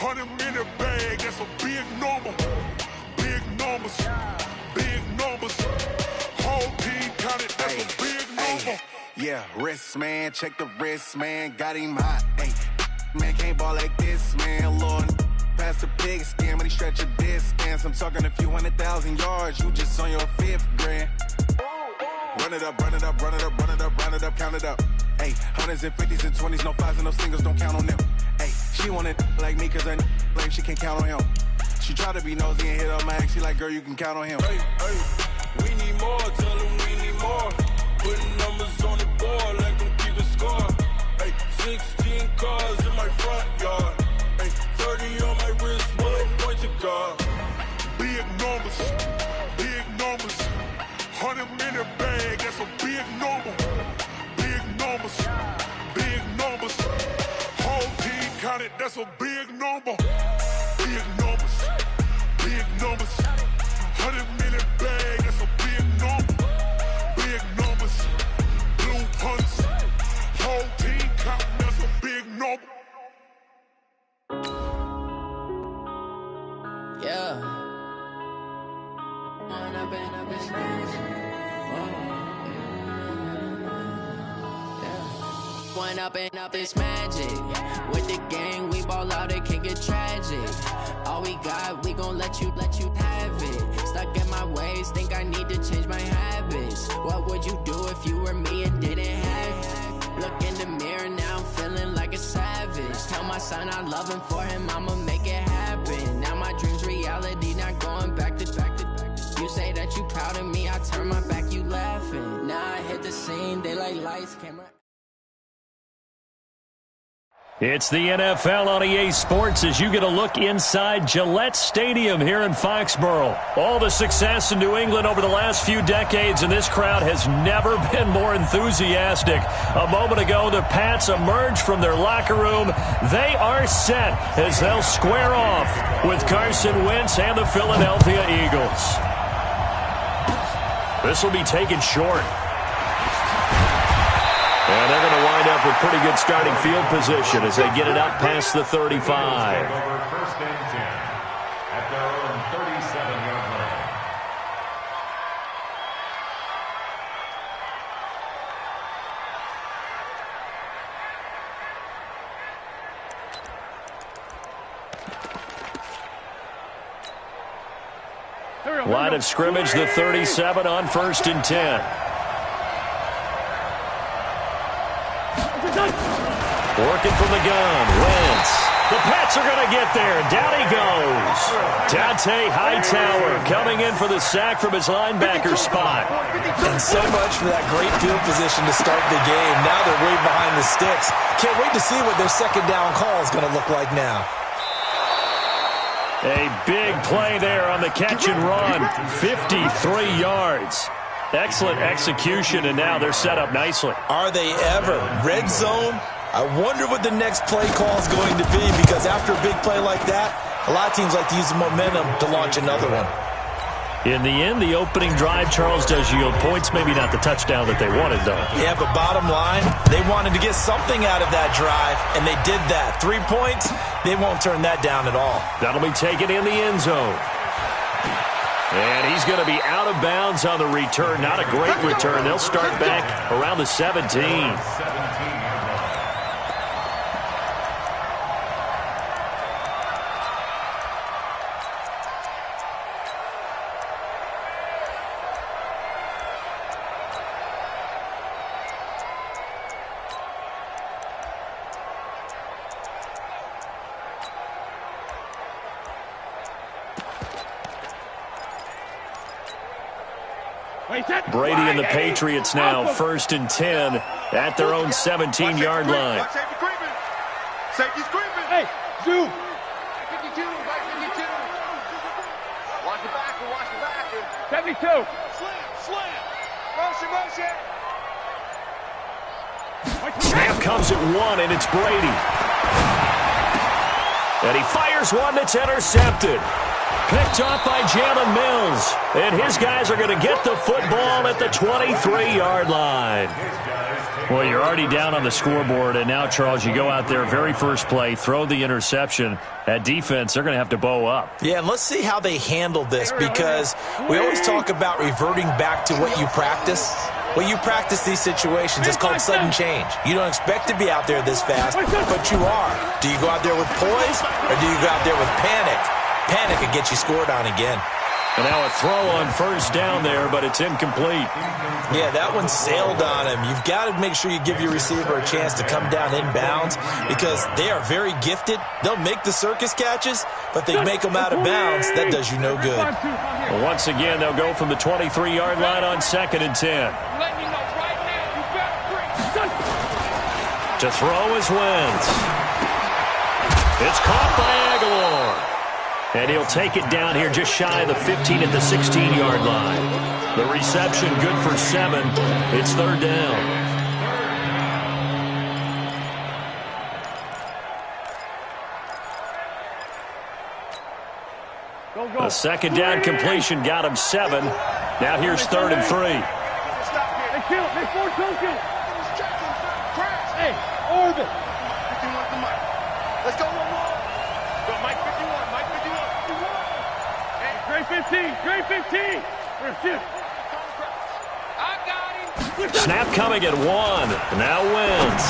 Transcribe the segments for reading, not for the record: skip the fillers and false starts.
100 in the bag, that's a big number. Big numbers, big numbers. Whole team counted, that's a big number. Yeah, wrist, man, check the wrist, man. Got him hot, ayy. Man, can't ball like this, man. Lord, past the big scam, but he stretch a distance. I'm talking a few 100,000 yards, you just on your 5th grand. Run it up, run it up, run it up, run it up, run it up, count it up. Ayy, hundreds and 50s and 20s, no 5s and no singles, don't count on them. Ayy, she want it like me, cause her like she can't count on him. She try to be nosy and hit up my ex, she like, girl, you can count on him. Hey, we need more, tell them we need more. Putting numbers on the board, like them keep a score. Hey, 16 cars in my front yard. Hey, 30 on my wrist, 1 point to guard. Big numbers, big numbers. 100 in the bag, that's a big number. Big numbers, big numbers. Whole team counted, that's a big number. Big numbers, big numbers. 100 in the bag, that's a big number. Big numbers, blue punts. Whole team counting, that's a big number. Yeah. One up and up is magic. With the gang, we ball out, it can get tragic. All we got, we gon' let you have it. Stuck in my ways, think I need to change my habits. What would you do if you were me and didn't have it? Look in the mirror, now I'm feeling like a savage. Tell my son I love him, for him I'ma make it happen. Now my dream's reality, not going back to. You say that you proud of me, I turn my back, you laughing. Now I hit the scene, they like lights, camera. It's the NFL on EA Sports as you get a look inside Gillette Stadium here in Foxborough. All the success in New England over the last few decades, and this crowd has never been more enthusiastic. A moment ago, the Pats emerged from their locker room. They are set as they'll square off with Carson Wentz and the Philadelphia Eagles. This will be taken short. And they're going to wind up with pretty good starting field position as they get it out past the 35. Over first and 10 at their own 37-yard line. Line of scrimmage, the 37 on first and 10. Working from the gun, Wentz. The Pats are going to get there. Down he goes. Dante Hightower coming in for the sack from his linebacker spot. And so much for that great field position to start the game. Now they're way behind the sticks. Can't wait to see what their second down call is going to look like now. A big play there on the catch and run. 53 yards. Excellent execution, and now they're set up nicely. Are they ever? Red zone? I wonder what the next play call is going to be, because after a big play like that, a lot of teams like to use the momentum to launch another one. In the end, the opening drive, Charles, does yield points. Maybe not the touchdown that they wanted, though. Yeah, but bottom line, they wanted to get something out of that drive, and they did that. 3 points, they won't turn that down at all. That'll be taken in the end zone. And he's going to be out of bounds on the return. Not a great return. They'll start back around the 17. Brady and the Patriots now first and 10 at their own 17-yard line. Safety's creeping. Hey, zoom. 52, 52. Watch the back, 72. Slam. Motion. Snap comes at 1, and it's Brady. And he fires one that's intercepted. Picked off by Jalen Mills. And his guys are going to get the football at the 23-yard line. Well, you're already down on the scoreboard, and now, Charles, you go out there, very first play, throw the interception. At defense, they're going to have to bow up. Yeah, and let's see how they handle this, because we always talk about reverting back to what you practice. Well, you practice these situations. It's called sudden change. You don't expect to be out there this fast, but you are. Do you go out there with poise, or do you go out there with panic? Panic could get you scored on again. And now a throw on first down there, but it's incomplete. Yeah, that one sailed on him. You've got to make sure you give your receiver a chance to come down inbounds, because they are very gifted. They'll make the circus catches, but they make them out of bounds. That does you no good. Well, once again, they'll go from the 23-yard line on 2nd and 10. To throw is Wentz. It's caught by Aguilar. And he'll take it down here just shy of the 15 at the 16-yard line. The reception good for 7. It's 3rd down. A 2nd down completion got him 7. Now here's 3rd and 3. Hey, Orbit. 51 to Mike. Let's go one more. Go Mike 51. Mike 51. Hey, Gray 15. Gray 15. I got him. Snap coming at 1. Now Wentz.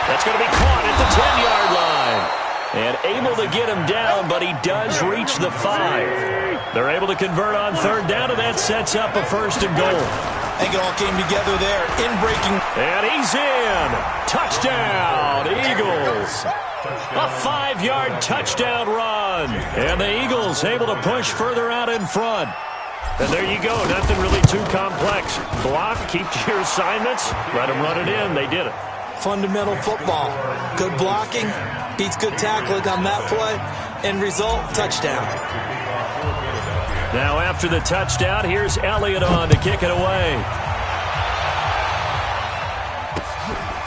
That's going to be caught at the 10-yard line. And able to get him down, but he does reach the 5. They're able to convert on 3rd down, and that sets up a 1st and goal. I think it all came together there. In breaking. And he's in. Touchdown, Eagles. A 5-yard touchdown run. And the Eagles able to push further out in front. And there you go. Nothing really too complex. Block, keep to your assignments, let them run it in. They did it. Fundamental football. Good blocking beats good tackling on that play. End result, touchdown. Now after the touchdown, here's Elliott on to kick it away.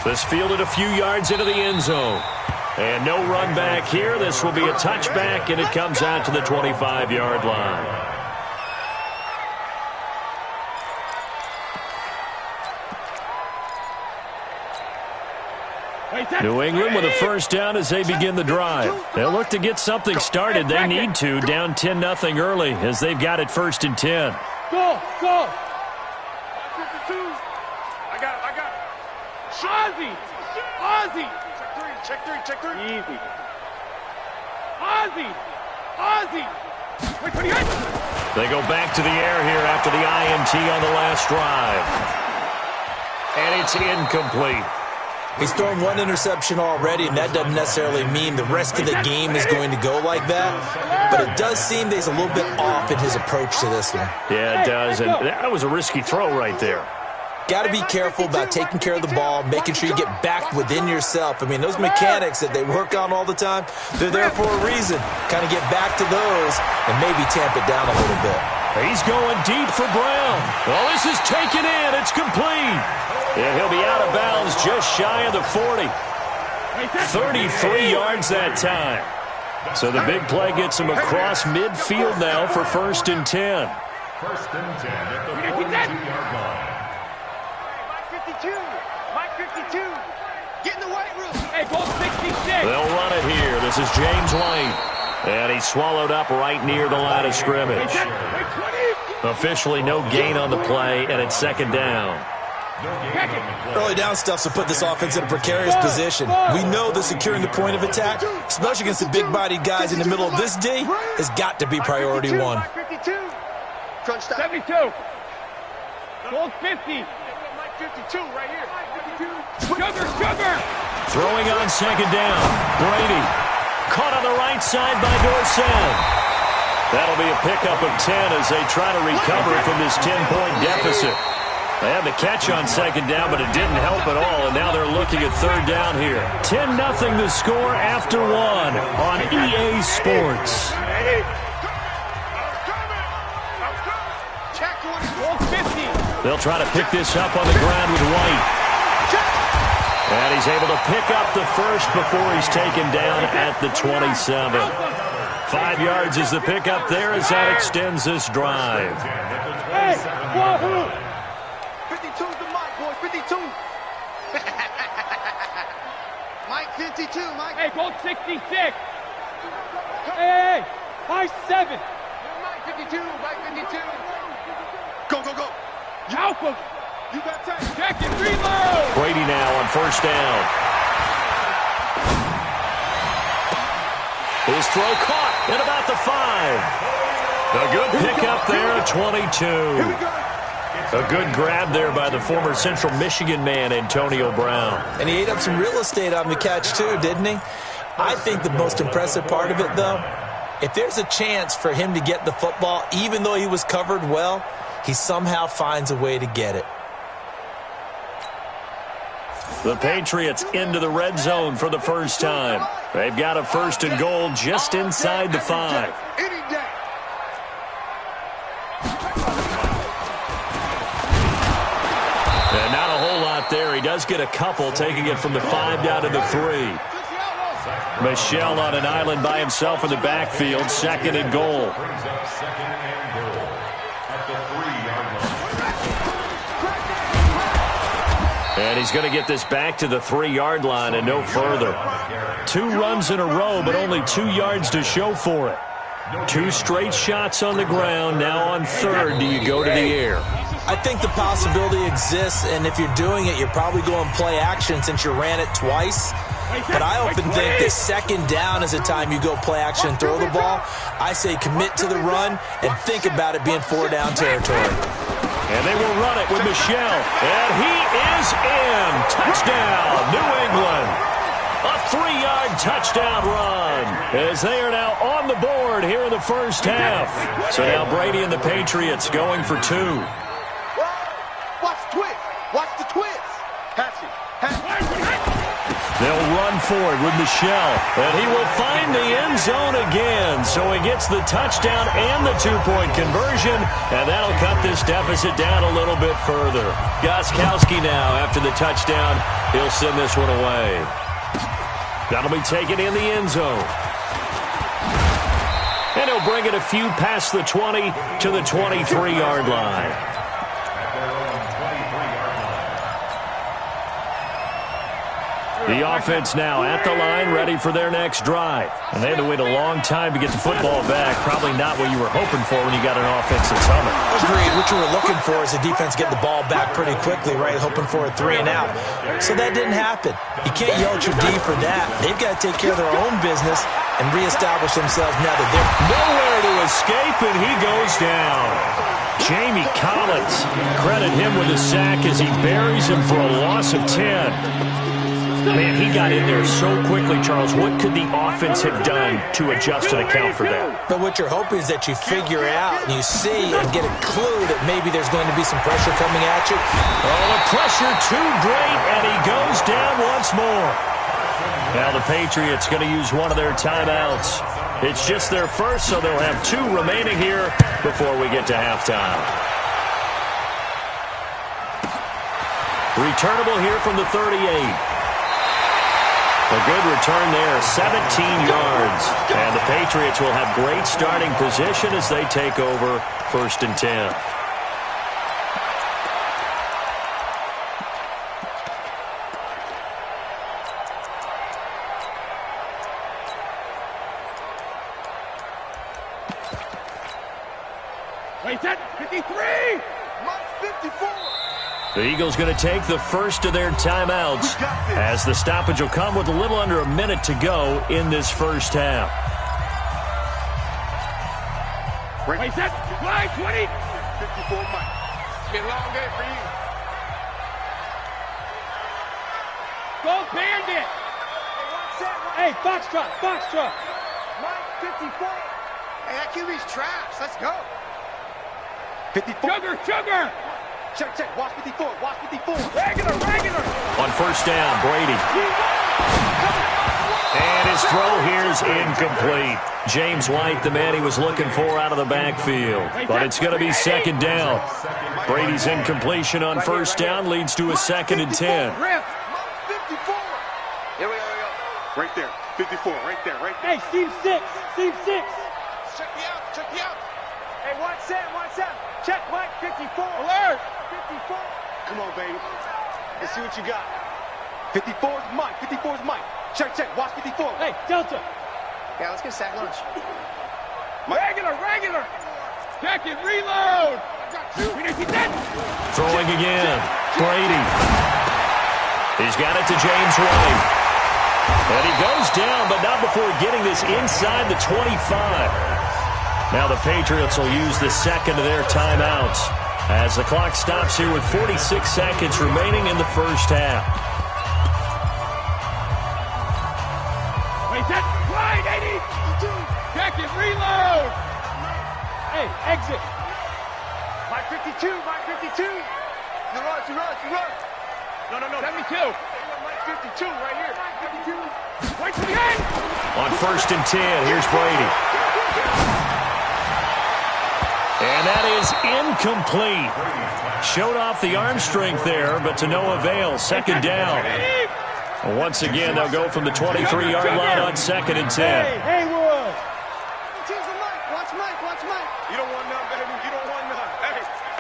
This fielded a few yards into the end zone. And no run back here. This will be a touchback, and it comes out to the 25-yard line. New England with a 1st down as they begin the drive. They'll look to get something started. They need to. Down 10-0 early as they've got it 1st and 10. Go. 52. I got it. Ozzy. Check three. Easy. Ozzy. Wait, 28. They go back to the air here after the INT on the last drive. And it's incomplete. He's thrown one interception already, and that doesn't necessarily mean the rest of the game is going to go like that. But it does seem that he's a little bit off in his approach to this one. Yeah, it does, and that was a risky throw right there. Got to be careful about taking care of the ball, making sure you get back within yourself. I mean, those mechanics that they work on all the time, they're there for a reason. Kind of get back to those and maybe tamp it down a little bit. He's going deep for Brown. Well, this is taken in. It's complete. And he'll be out of bounds just shy of the 40. 33 yards that time. So the big play gets him across midfield now for 1st and 10. 1st and 10 at the 42-yard line. Mike 52. Get in the weight room. Hey, ball 66. They'll run it here. This is James White. And he's swallowed up right near the line of scrimmage. Officially no gain on the play, and it's 2nd down. Early down stuff will put this offense in a precarious position. We know that securing the point of attack, especially against the big-bodied guys in the middle of this D, has got to be priority 1. 72. Goal 50. 52 right here. Sugar. Throwing on 2nd down. Brady. Caught on the right side by Dorsett. That'll be a pickup of 10 as they try to recover from this 10-point deficit. They had the catch on 2nd down, but it didn't help at all, and now they're looking at 3rd down here. 10-0 the score after 1 on EA Sports. They'll try to pick this up on the ground with White. And he's able to pick up the 1st before he's taken down at the 27. 5 yards is the pickup there as that extends this drive. Hey, 52's the mic, boy. 52. 52, Mike. Hey, gold 66. Hey, 5-7. Mike 52, Mike 52. Go, go, go. Malcolm. You got time. Check it, reload. Brady now on first down. His throw caught at about the 5. A good pickup there at 22. A good grab there by the former Central Michigan man, Antonio Brown. And he ate up some real estate on the catch, too, didn't he? I think the most impressive part of it, though, if there's a chance for him to get the football, even though he was covered well, he somehow finds a way to get it. The Patriots into the red zone for the first time. They've got a 1st and goal just inside the 5. And not a whole lot there. He does get a couple, taking it from the 5 down to the 3. Michel on an island by himself in the backfield, 2nd and goal. Brings up 2nd and goal at the 3-yard line. And he's going to get this back to the 3-yard line and no further. 2 runs in a row, but only 2 yards to show for it. 2 straight shots on the ground. Now on 3rd, do you go to the air? I think the possibility exists, and if you're doing it, you're probably going play action since you ran it twice. But I often think that 2nd down is the time you go play action and throw the ball. I say commit to the run and think about it being 4-down territory. And they will run it with Michel. And he is in. Touchdown, New England. A 3-yard touchdown run as they are now on the board here in the first half. So now Brady and the Patriots going for 2. Watch the twist. Watch the twist. Pass it. They'll run forward with Michel, and he will find the end zone again. So he gets the touchdown and the 2-point conversion, and that'll cut this deficit down a little bit further. Gostkowski now, after the touchdown, he'll send this one away. That'll be taken in the end zone. And he'll bring it a few past the 20 to the 23-yard line. The offense now at the line, ready for their next drive. And they had to wait a long time to get the football back. Probably not what you were hoping for when you got an offense that's humming. Agreed. What you were looking for is the defense get the ball back pretty quickly, right? Hoping for a 3 and out. So that didn't happen. You can't yell at your D for that. They've got to take care of their own business and reestablish themselves now that they're nowhere to escape, and he goes down. Jamie Collins, credit him with a sack as he buries him for a loss of 10. Man, he got in there so quickly, Charles. What could the offense have done to adjust and account for that? But what you're hoping is that you figure out and you see and get a clue that maybe there's going to be some pressure coming at you. Oh, the pressure too great, and he goes down once more. Now the Patriots going to use one of their timeouts. It's just their first, so they'll have 2 remaining here before we get to halftime. Returnable here from the 38. A good return there, 17 yards. And the Patriots will have great starting position as they take over 1st and 10. Wait, that 53! Mark 54! The Eagles going to take the first of their timeouts as the stoppage will come with a little under a minute to go in this first half. Wait, set, line 20. 54, Mike. It's been a long day for you. Go Bandit. Hey, Foxtrot, Foxtrot. Mike 54. Hey, that QB's trash. Let's go. 54. Sugar. Check. Watch 54. Watch 54. Regular. On first down, Brady. And his throw here is incomplete. James White, the man he was looking for out of the backfield. But it's going to be 2nd down. Brady's incompletion on first down leads to a 2nd and 10. 54. Here we go. Right there. 54. Right there. Hey, seam 6. Check me out. Hey, watch out. Check Mike 54. Alert. 54. Come on, baby. Let's see what you got. 54 is Mike. Check, check. Watch 54. Hey, Delta. Yeah, let's get sack lunch. Regular. Check it. Reload. Throwing again. Brady. He's got it to James White. And he goes down, but not before getting this inside the 25. Now the Patriots will use the second of their timeouts as the clock stops here with 46 seconds remaining in the first half. Wait, that's right, 80. Check it. Reload. Hey, exit. Mike 52. You run. No. 72. Mike 52 right here. 52. Right to the end. On 1st and 10, here's Brady. And that is incomplete. Showed off the arm strength there, but to no avail. Second down. Once again, they'll go from the 23-yard line on 2nd and 10. Hey, Haywood. Watch Mike. You don't want none, baby. You don't want none.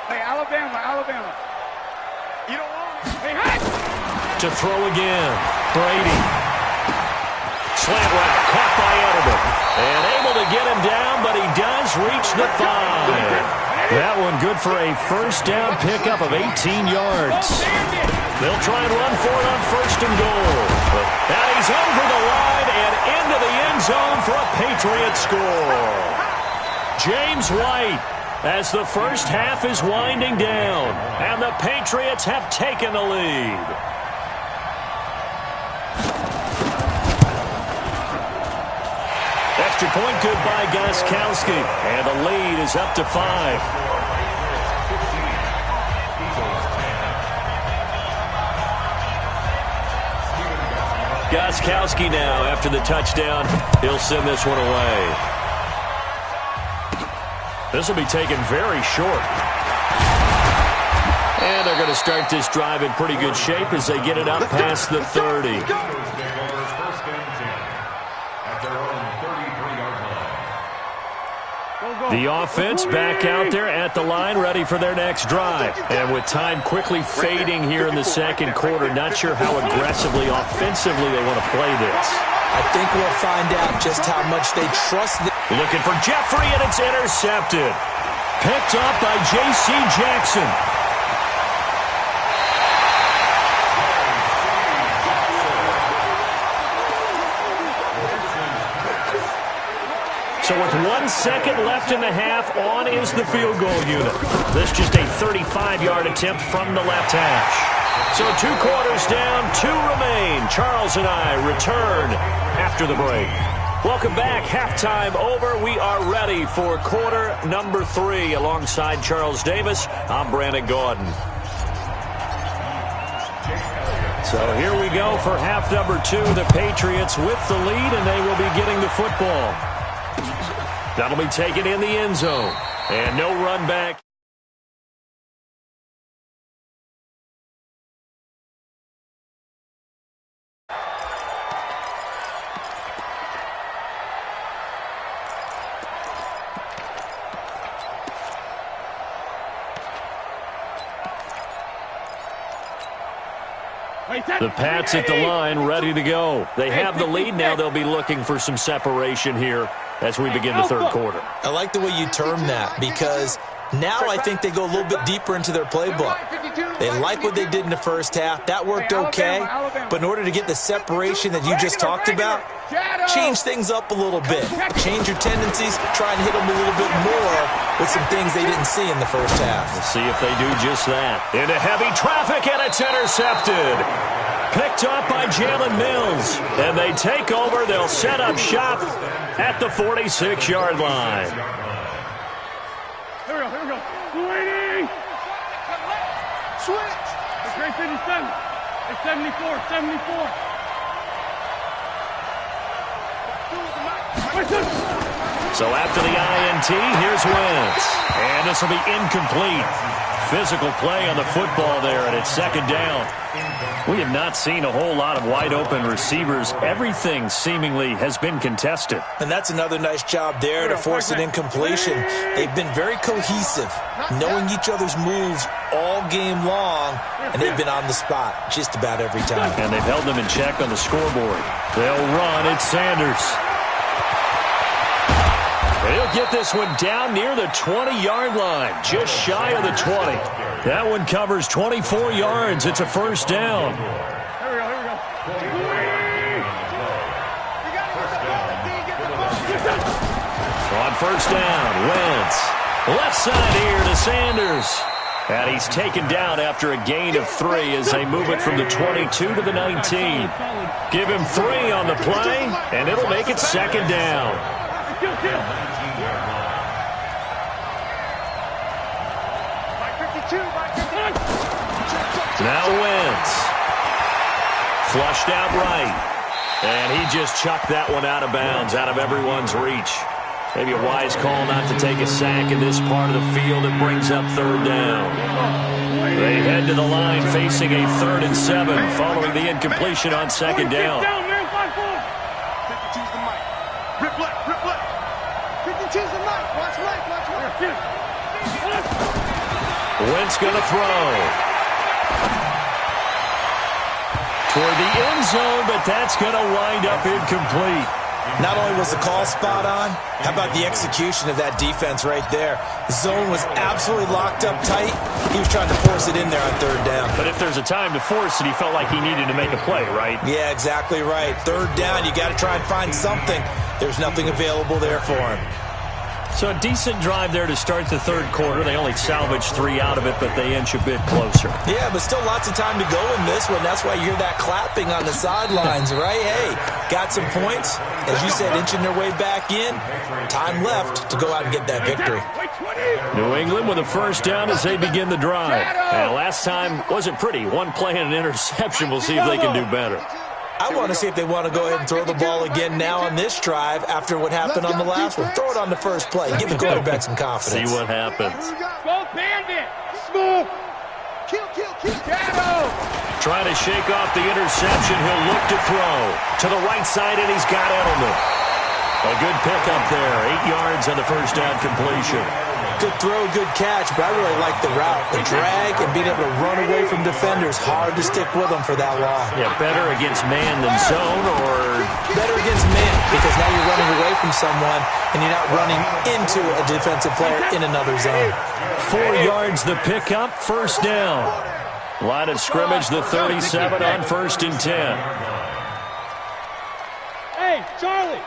Hey, Alabama. You don't want it. Hey, hot. To throw again. Brady. Slant route. Caught by Edelman. And able to get him down, but he does reach the 5. That one good for a first down pickup of 18 yards. They'll try and run for it on 1st and goal. But he's over the line and into the end zone for a Patriot score. James White, as the first half is winding down, and the Patriots have taken the lead. Extra point good by Gostkowski, and the lead is up to 5. Gostkowski now, after the touchdown, he'll send this one away. This will be taken very short. And they're going to start this drive in pretty good shape as they get it up past the 30. The offense back out there at the line, ready for their next drive. And with time quickly fading here in the second quarter, not sure how aggressively, offensively they want to play this. I think we'll find out just how much they trust them. Looking for Jeffrey, and it's intercepted. Picked up by J.C. Jackson. So with 1 second left in the half, on is the field goal unit. This just a 35-yard attempt from the left hash. So 2 quarters down, 2 remain. Charles and I return after the break. Welcome back. Halftime over. We are ready for quarter number 3. Alongside Charles Davis, I'm Brandon Gordon. So here we go for half number 2. The Patriots with the lead, and they will be getting the football. That'll be taken in the end zone. And no run back. The Pats at the line, ready to go. They have the lead now. They'll be looking for some separation here as we begin the third quarter. I like the way you term that, because now I think they go a little bit deeper into their playbook. They like what they did in the first half. That worked okay. But in order to get the separation that you just talked about, change things up a little bit. Change your tendencies. Try and hit them a little bit more with some things they didn't see in the first half. We'll see if they do just that. Into heavy traffic, and it's intercepted. Picked up by Jalen Mills. And they take over. They'll set up shop at the 46-yard line. Here we go. 280. Switch. It's great 57. It's 74. So after the INT, here's Wentz. And this will be incomplete. Physical play on the football there, and it's second down. We have not seen a whole lot of wide-open receivers. Everything seemingly has been contested. And that's another nice job there to force an incompletion. They've been very cohesive, knowing each other's moves all game long, and they've been on the spot just about every time. And they've held them in check on the scoreboard. They'll run. It's Sanders. He'll get this one down near the 20-yard line, just shy of the 20. That one covers 24 yards. It's a first down. Here we go. On first down, Wentz. Left side here to Sanders. And he's taken down after a gain of 3 as they move it from the 22 to the 19. Give him 3 on the play, and it'll make it second down. Now Wentz. Flushed out right. And he just chucked that one out of bounds, out of everyone's reach. Maybe a wise call not to take a sack in this part of the field. It brings up third down. They head to the line facing a 3rd and 7 following the incompletion on second down. 52's the mic. Rip left, rip left. 52's the mic. Watch Mike, watch Mike. Wentz going to throw. Toward the end zone, but that's going to wind up incomplete. Not only was the call spot on, how about the execution of that defense right there? The zone was absolutely locked up tight. He was trying to force it in there on third down. But if there's a time to force it, he felt like he needed to make a play, right? Yeah, exactly right. Third down, you got to try and find something. There's nothing available there for him. So a decent drive there to start the third quarter. They only salvaged 3 out of it, but they inch a bit closer. Yeah, but still lots of time to go in this one. That's why you hear that clapping on the sidelines, right? Hey, got some points. As you said, inching their way back in. Time left to go out and get that victory. New England with a first down as they begin the drive. And last time wasn't pretty. One play and an interception. We'll see if they can do better. I want to see if they want to go ahead and throw the ball again now on this drive after what happened on the last one. Throw it on the first play. Give the quarterback some confidence. See what happens. Go Bandit. Smooth. Kill. Shadow. Trying to shake off the interception. He'll look to throw. To the right side, and he's got Edelman. A good pickup there. 8 yards on the first down completion. Good throw, good catch, but I really like the route. The drag and being able to run away from defenders. Hard to stick with them for that long. Yeah, better against man than zone, or better against man, because now you're running away from someone and you're not running into a defensive player in another zone. 4 yards the pickup, first down. Line of scrimmage, the 37 on 1st and 10. Hey, Charlie.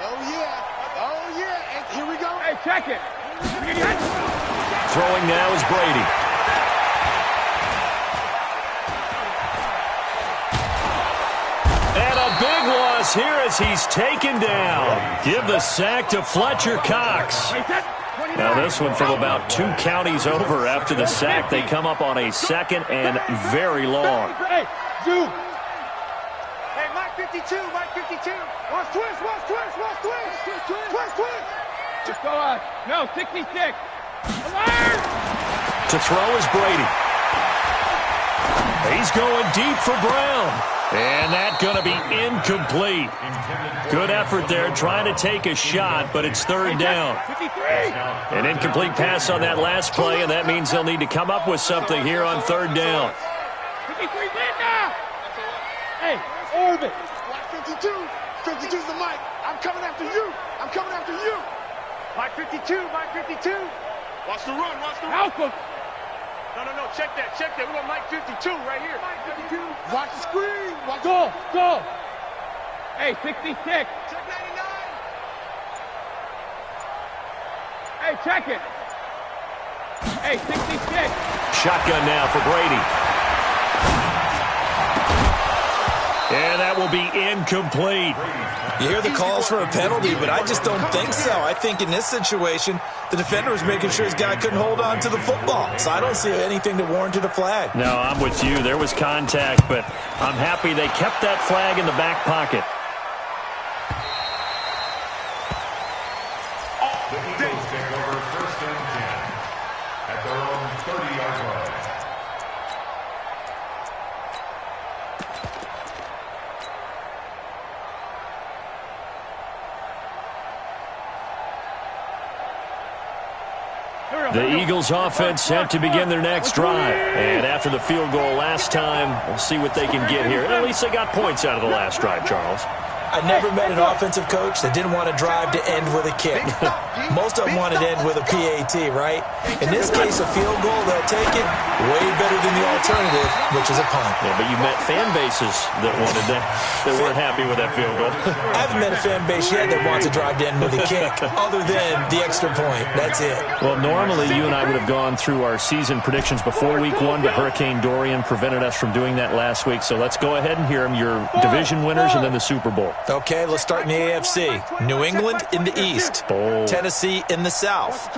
Oh, yeah. And here we go. Hey, check it. Throwing now is Brady. And a big loss here as he's taken down. Give the sack to Fletcher Cox. Now this one from about 2 counties over after the sack. They come up on a 2nd and very long. Hey, Zoom. Hey, Mike 52. Watch twist. Just go out. No, 66. Alert! To throw is Brady. He's going deep for Brown. And that's going to be incomplete. Good effort there trying to take a shot, but it's third down. 53. An incomplete pass on that last play, and that means they'll need to come up with something here on third down. 53, Linda! Hey, Orbit. Mike 52. 52's the mic. I'm coming after you. Mike 52. Watch the run. Malcolm. No. Check that. We want Mike 52 right here. Mike 52. Watch the screen. Go. Hey, 66. Check 99. Hey, check it. Hey, 66. Shotgun now for Brady. And that will be incomplete. You hear the calls for a penalty, but I just don't think so. I think in this situation, the defender was making sure his guy couldn't hold on to the football. So I don't see anything that warranted a flag. No, I'm with you. There was contact, but I'm happy they kept that flag in the back pocket. The Eagles take over 1st and 10. their own 30-yard line. The Eagles offense set to begin their next drive. And after the field goal last time, we'll see what they can get here. At least they got points out of the last drive, Charles. I never met an offensive coach that didn't want to drive to end with a kick. Most of them wanted to end with a PAT, right? In this case, a field goal, they'll take it way better than the alternative, which is a punt. Yeah, but you met fan bases that wanted that, that weren't happy with that field goal. I haven't met a fan base yet that wants to drive to end with a kick, other than the extra point. That's it. Well, normally you and I would have gone through our season predictions before Week 1, but Hurricane Dorian prevented us from doing that last week. So let's go ahead and hear them, your division winners and then the Super Bowl. Okay, let's start in the AFC. New England in the East. Bold. Tennessee in the South.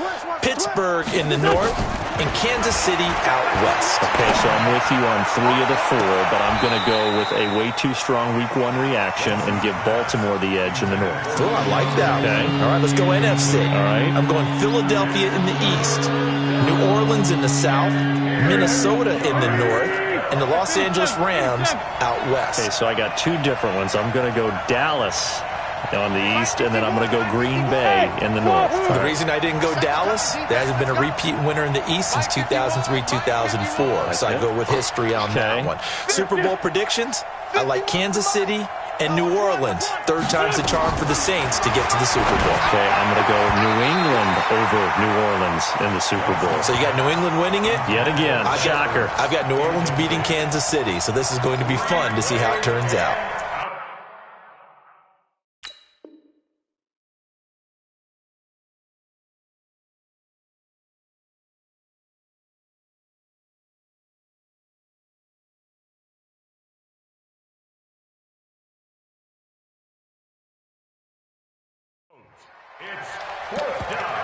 Pittsburgh in the North. And Kansas City out West. Okay, so I'm with you on 3 of the 4, but I'm going to go with a way too strong Week 1 reaction and give Baltimore the edge in the North. Oh, I like that. Okay. All right, let's go NFC. All right. I'm going Philadelphia in the East. New Orleans in the South. Minnesota in the North. And the Los Angeles Rams out West. Okay, so I got 2 different ones. I'm going to go Dallas on the East, and then I'm going to go Green Bay in the North. The reason I didn't go Dallas, there hasn't been a repeat winner in the East since 2003-2004. So I go with history on that one. Super Bowl predictions, I like Kansas City and New Orleans. 3rd time's the charm for the Saints to get to the Super Bowl. Okay, I'm going to go New England over New Orleans in the Super Bowl. So you got New England winning it? Yet again, shocker. I've got New Orleans beating Kansas City, so this is going to be fun to see how it turns out. It's 4th down.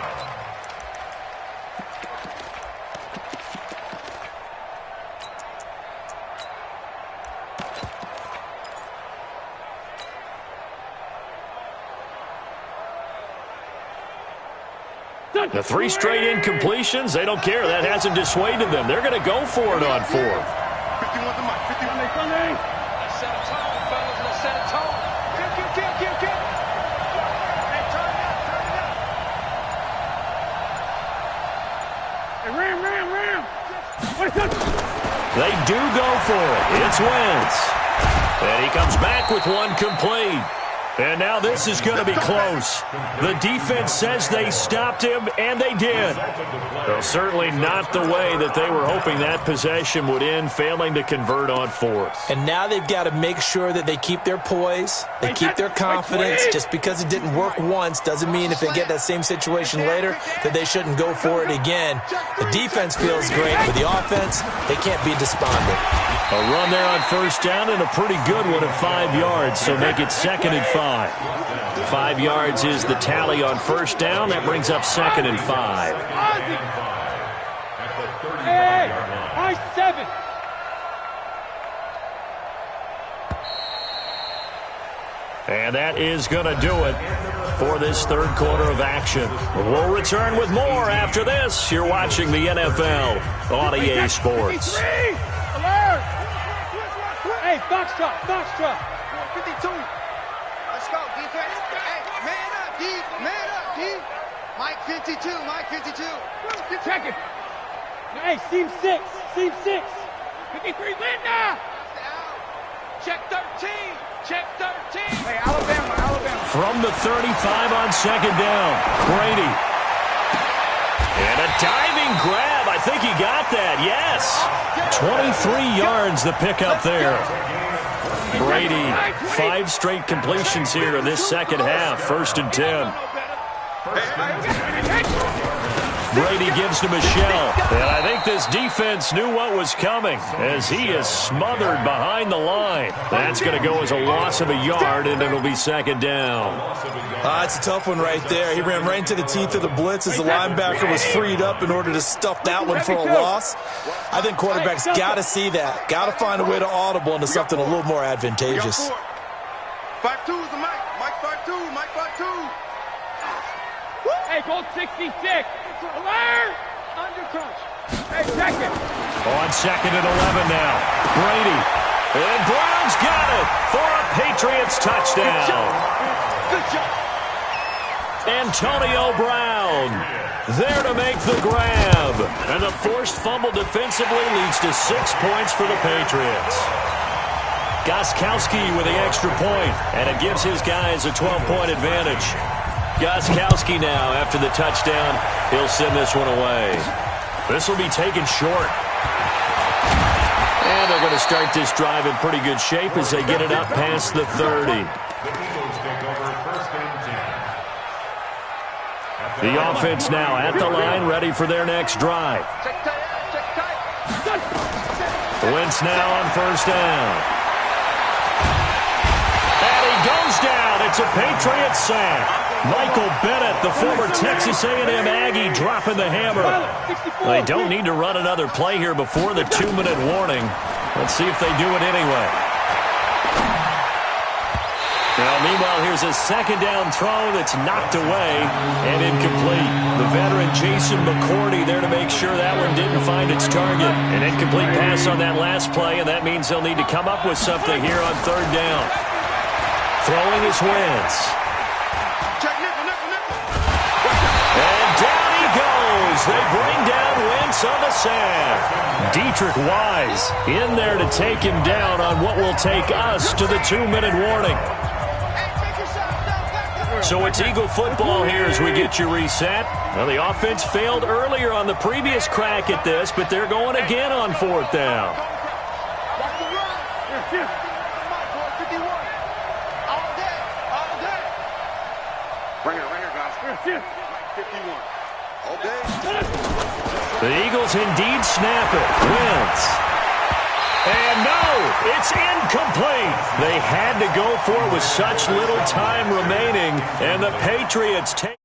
The 3 straight incompletions, they don't care. That hasn't dissuaded them. They're going to go for it on 4th. 51 to Mike. 51 to Sunday. Let's set a tone, fellas. Let's set a tone. Kick. Hey, turn it up. Hey, ram. They do go for it. It's Wentz. And he comes back with one complete. And now this is going to be close. The defense says they stopped him, and they did. Well, certainly not the way that they were hoping that possession would end, failing to convert on 4th. And now they've got to make sure that they keep their poise, they keep their confidence. Just because it didn't work once doesn't mean if they get that same situation later that they shouldn't go for it again. The defense feels great, but the offense, they can't be despondent. A run there on 1st down and a pretty good one at 5 yards, so make it 2nd and 5. 5 yards is the tally on 1st down. That brings up 2nd and 5. Hey, I 7. And that is going to do it for this 3rd quarter of action. We'll return with more after this. You're watching the NFL on EA Sports. Alert! Hey, Foxtrot. 52. Let's go, defense. Hey, man up, D. Mike 52. Check it. Hey, seam 6. 53, win now. Check 13. Hey, Alabama. From the 35 on 2nd down, Brady. And a diving grab. I think he got that. Yes. 23 yards the pickup there. Brady, 5 straight completions here in this 2nd half. 1st and 10. Brady gives to Michelle. And I think this defense knew what was coming as he is smothered behind the line. That's going to go as a loss of a yard, and it'll be 2nd down. It's a tough one right there. He ran right into the teeth of the blitz as the linebacker was freed up in order to stuff that one for a loss. I think quarterbacks got to see that. Got to find a way to audible into something a little more advantageous. 5-2 is the Mike. Mike 5-2. Hey, goal 66. Alert! Under crunch. Hey, second. On 2nd and 11 now. Brady. And Brown's got it for a Patriots touchdown. Good job. Antonio Brown there to make the grab. And the forced fumble defensively leads to 6 points for the Patriots. Gostkowski with the extra point, and it gives his guys a 12-point advantage. Gostkowski now, after the touchdown, he'll send this one away. This will be taken short. And they're going to start this drive in pretty good shape as they get it up past the 30. The Eagles take over 1st and 10. The offense now at the line, ready for their next drive. Wentz now on 1st down. And he goes down. It's a Patriots sack. Michael Bennett, the former Texas A&M Aggie, dropping the hammer. They don't need to run another play here before the 2-minute warning. Let's see if they do it anyway. Now, meanwhile, here's a 2nd down throw that's knocked away and incomplete. The veteran Jason McCourty there to make sure that one didn't find its target. An incomplete pass on that last play, and that means they'll need to come up with something here on 3rd down. Throwing is Wentz. And down he goes. They bring down Wentz on the sack. Dietrich Wise in there to take him down on what will take us to the 2-minute warning. So it's Eagle football here as we get you reset. Now, the offense failed earlier on the previous crack at this, but they're going again on 4th down. Right here, guys. 51. All day. The Eagles indeed snap it. Wentz. And no, it's incomplete. They had to go for it with such little time remaining, and the Patriots take.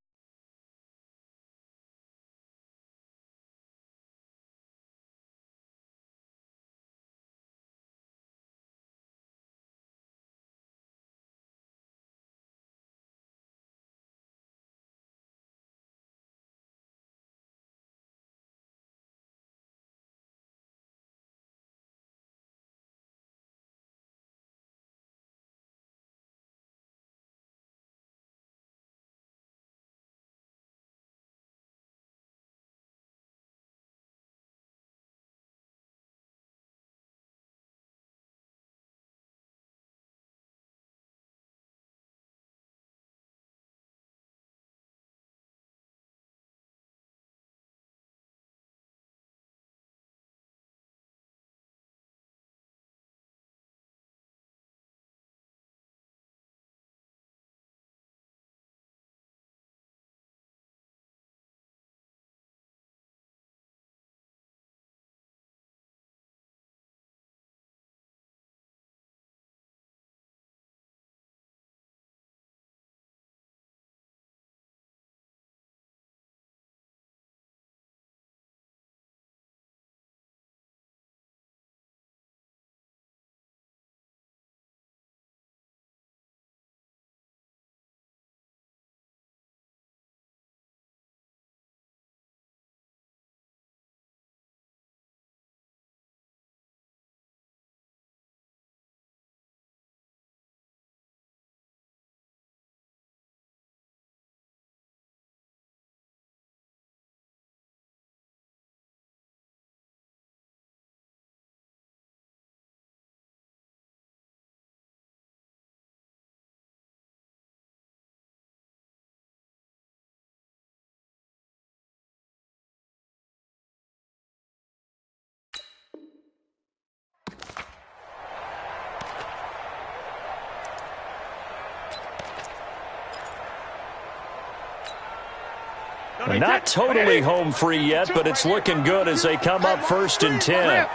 Not totally home free yet, but it's looking good as they come up 1st and 10. Hey,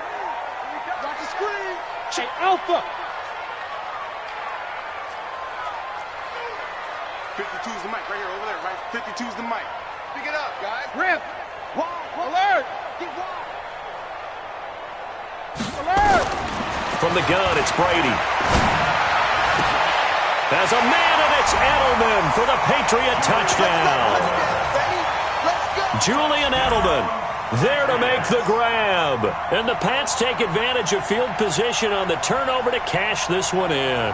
Alpha. 52's the mic right here, over there, right? 52's the mic. Pick it up, guys. Rip. Alert. Get wide. Alert. From the gun, it's Brady. There's a man, and it's Edelman for the Patriot touchdown. Julian Edelman There to make the grab. And the Pats take advantage of field position on the turnover to cash this one in.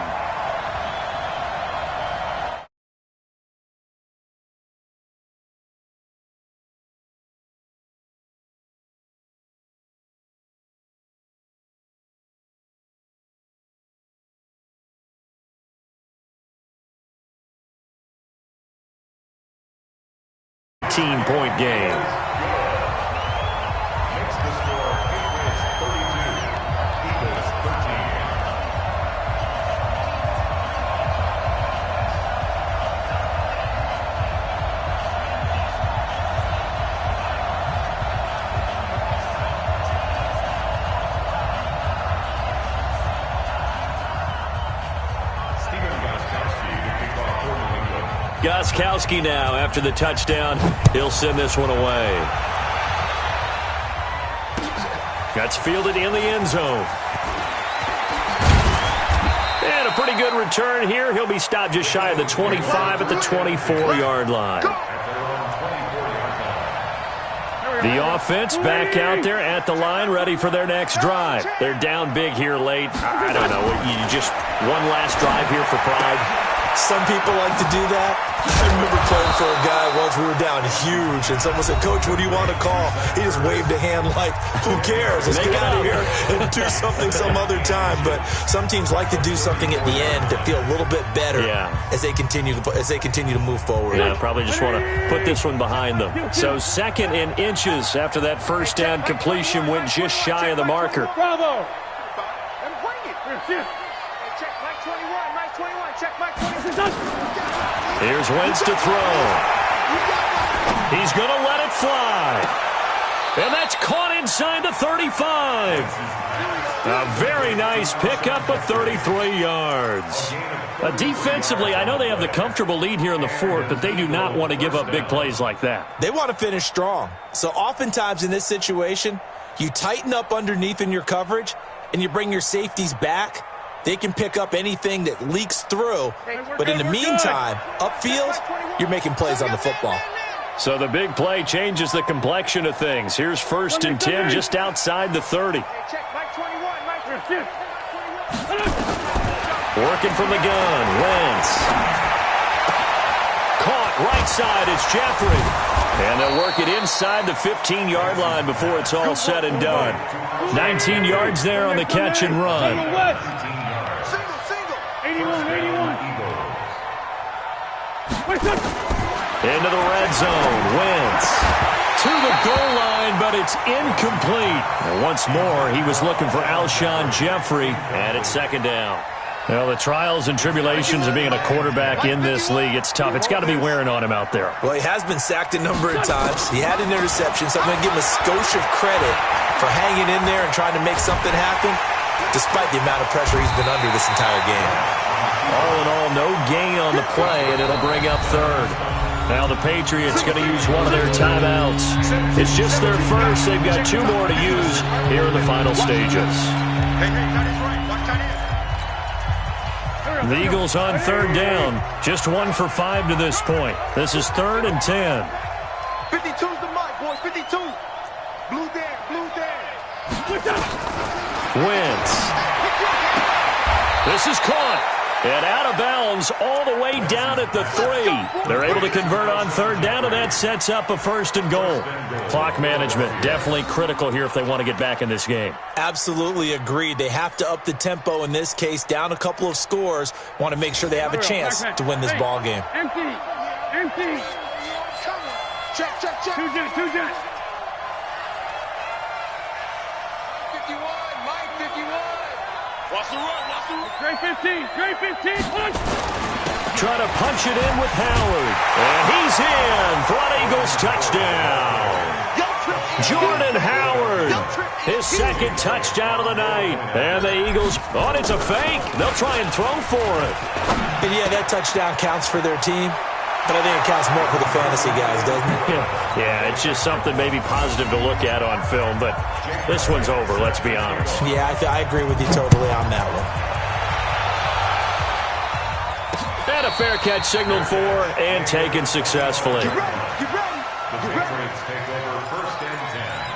Point game. Makes the score Patriots 32, Eagles 13. Gostkowski now after the touchdown. He'll send this one away. That's fielded in the end zone. And a pretty good return here. He'll be stopped just shy of the 25 at the 24-yard line. The offense back out there at the line, ready for their next drive. They're down big here late. I don't know. You just one last drive here for pride. Some people like to do that. I remember playing for a guy once. We were down huge, and someone said, "Coach, what do you want to call?" He just waved a hand like, "Who cares? Let's get out of here and do something some other time." But some teams like to do something at the end to feel a little bit better as they continue to move forward. Yeah, probably just want to put this one behind them. So 2nd and inches after that first down completion went just shy of the marker. Bravo! Here's Wentz to throw. He's going to let it fly. And that's caught inside the 35. A very nice pickup of 33 yards. Defensively, I know they have the comfortable lead here in the 4th, but they do not want to give up big plays like that. They want to finish strong. So oftentimes in this situation, you tighten up underneath in your coverage, and you bring your safeties back. They can pick up anything that leaks through. But in the meantime, upfield, you're making plays on the football. So the big play changes the complexion of things. Here's 1st and 10 just outside the 30. Working from the gun, Wentz. Caught right side, it's Jeffrey. And they'll work it inside the 15-yard line before it's all said and done. 19 yards there on the catch and run. 81. Into the red zone, Wentz. To the goal line, but it's incomplete. And once more, he was looking for Alshon Jeffrey, and it's 2nd down. Well, the trials and tribulations of being a quarterback in this league, it's tough. It's got to be wearing on him out there. Well, he has been sacked a number of times. He had an interception, so I'm going to give him a skosh of credit for hanging in there and trying to make something happen, despite the amount of pressure he's been under this entire game. All in all, no gain on the play, and it'll bring up 3rd. Now the Patriots going to use one of their timeouts. It's just their first. They've got 2 more to use here in the final stages. The Eagles on 3rd down. Just 1 for 5 to this point. This is 3rd and 10. 52's the mic, boys. 52. Blue there. Wentz. This is caught. And out of bounds all the way down at the 3. They're able to convert on 3rd down, and that sets up a 1st and goal. Clock management definitely critical here if they want to get back in this game. Absolutely agreed. They have to up the tempo in this case, down a couple of scores. Want to make sure they have a chance to win this ball game. Empty. Check. 2 jet. 51, Mike 51. Watch the run. Great 15. Punch. Trying to punch it in with Howard. And he's in for an Eagles touchdown. Jordan Howard, his 2nd touchdown of the night. And the Eagles, it's a fake. They'll try and throw for it. And yeah, that touchdown counts for their team. But I think it counts more for the fantasy guys, doesn't it? Yeah, it's just something maybe positive to look at on film. But this one's over, let's be honest. Yeah, I agree with you totally on that one. And a fair catch signaled for and taken successfully. The Patriots take over 1st and 10.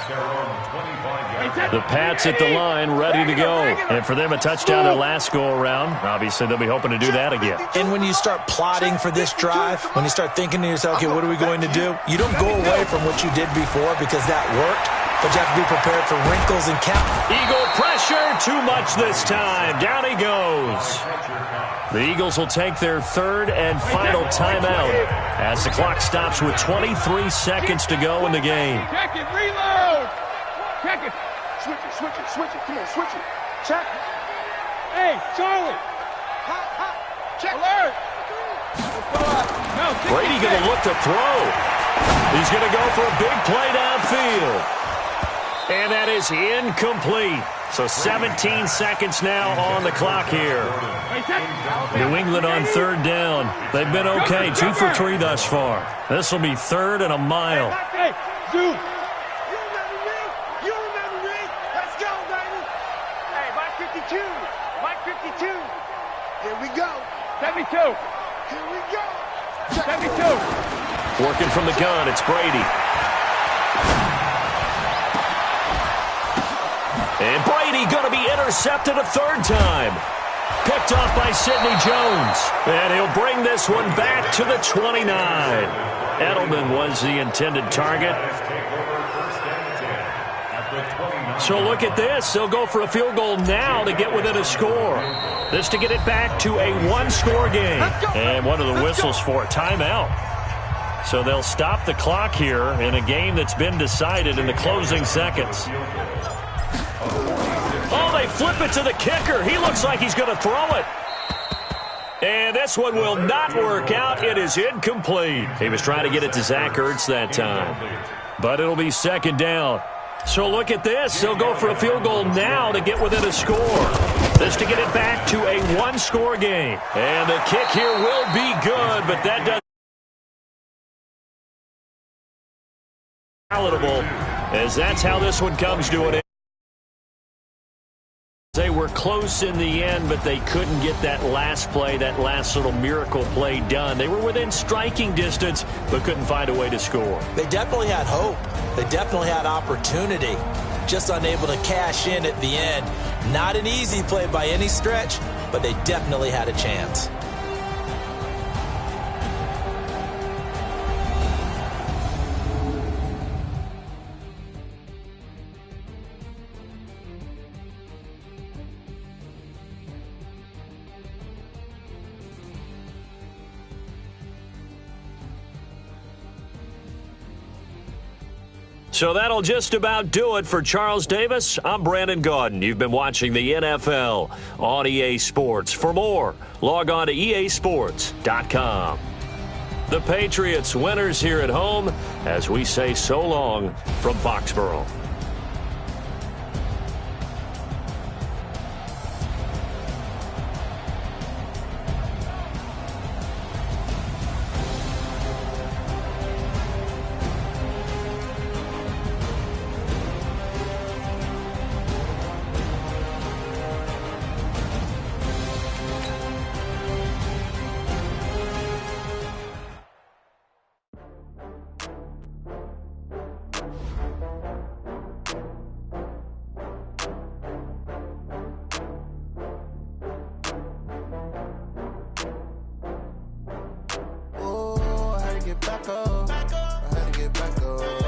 at their own 25-yard line. The Pats at the line, ready to go. And for them, a touchdown their last go-around. Obviously, they'll be hoping to do that again. And when you start plotting for this drive, when you start thinking to yourself, okay, what are we going to do? You don't go away from what you did before because that worked, but you have to be prepared for wrinkles and count. Eagle pressure, too much this time. Down he goes. The Eagles will take their third and final timeout as the clock stops with 23 seconds to go in the game. Check it, reload. Check it. Switch it, switch it, switch it. Come on, switch it. Check. Hey, Charlie. Hot, hot. Check. Alert. No, Brady going to look to throw. He's going to go for a big play downfield. And that is incomplete. So 17 seconds now on the clock here. New England on third down. They've been okay, 2 for 3 thus far. This will be third and a mile. Hey, Zoom. You remember me? Let's go, baby. Hey, Mike 52. Mike 52. Here we go. 72. Here we go. 72. Working from the gun, it's Brady. And Brady going to be intercepted a third time. Picked off by Sidney Jones. And he'll bring this one back to the 29. Edelman was the intended target. So look at this. They'll go for a field goal now to get within a score. This to get it back to a one-score game. And what are the whistles for? Timeout. So they'll stop the clock here in a game that's been decided in the closing seconds. Oh, they flip it to the kicker. He looks like he's going to throw it. And this one will not work out. It is incomplete. He was trying to get it to Zach Ertz that time. But it'll be second down. So look at this. They'll go for a field goal now to get within a score. This to get it back to a one-score game. And the kick here will be good, but that doesn't palatable, as that's how this one comes to an end. They were close in the end, but they couldn't get that last play, that last little miracle play done. They were within striking distance, but couldn't find a way to score. They definitely had hope. They definitely had opportunity. Just unable to cash in at the end. Not an easy play by any stretch, but they definitely had a chance. So that'll just about do it for Charles Davis. I'm Brandon Gaudin. You've been watching the NFL on EA Sports. For more, log on to easports.com. The Patriots winners here at home as we say so long from Foxborough. Back up. I had to get back up.